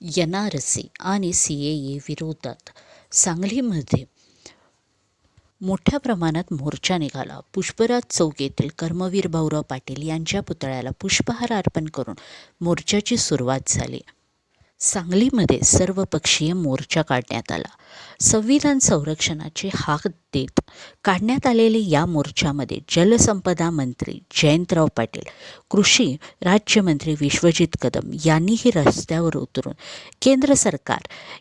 NRC आणि CAA विरोधात सांगलीमध्ये मोठ्या प्रमाणात मोर्चा निघाला. पुष्पराज चौक येथील कर्मवीर भाऊराव पाटील यांच्या पुतळ्याला पुष्पहार अर्पण करून मोर्चाची सुरुवात झाली. सांगलीमध्ये सर्वपक्षीय मोर्चा काढण्यात आला. संविधान संरक्षणाची हाक देत काढण्यात आलेल्या या मोर्चामध्ये जलसंपदा मंत्री जयंतराव पाटील, कृषी राज्यमंत्री विश्वजित कदम यांनीही रस्त्यावर उतरून केंद्र सरकार,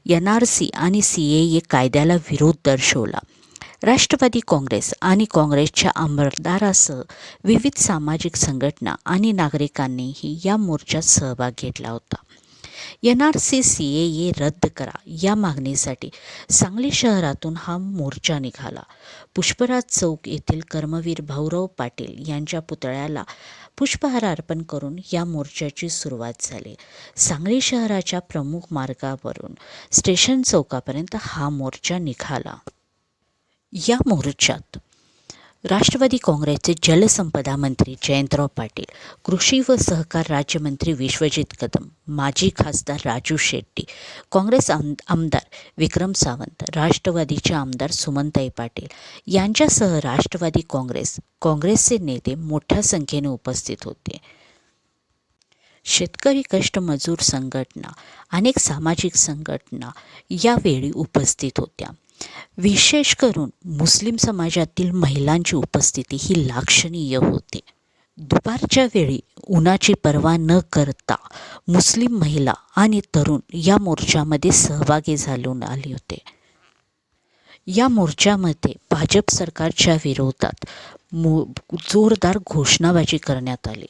NRC आणि CAA कायद्याला विरोध दर्शवला. राष्ट्रवादी काँग्रेस आणि काँग्रेसच्या आमदारासह विविध सामाजिक संघटना आणि नागरिकांनीही या मोर्चात सहभाग घेतला होता. NRC CAA रद्द करा या मागणीसाठी सांगली शहरातून हा मोर्चा निघाला. पुष्पराज चौक येथील कर्मवीर भाऊराव पाटील यांच्या पुतळ्याला पुष्पहार अर्पण करून या मोर्चाची सुरुवात झाली. सांगली शहराच्या प्रमुख मार्गावरून स्टेशन चौकापर्यंत हा मोर्चा निघाला. या मोर्चात राष्ट्रवादी काँग्रेसचे जलसंपदा मंत्री जयंतराव पाटील, कृषी व सहकार राज्यमंत्री विश्वजित कदम, माजी खासदार राजू शेट्टी, काँग्रेस आमदार विक्रम सावंत, राष्ट्रवादीचे आमदार सुमनताई पाटील यांच्यासह राष्ट्रवादी काँग्रेसचे नेते मोठ्या संख्येने उपस्थित होते. शेतकरी कष्टमजूर संघटना, अनेक सामाजिक संघटना यावेळी उपस्थित होत्या. विशेष करून मुस्लिम समाजातील महिलांची उपस्थिती ही लक्षणीय होती. दुपारच्या वेळी उन्हाची पर्वा न करता मुस्लिम महिला आणि तरुण या मोर्चामध्ये सहभागी झाले आले होते. या मोर्चामध्ये भाजप सरकारच्या विरोधात जोरदार घोषणाबाजी करण्यात आली.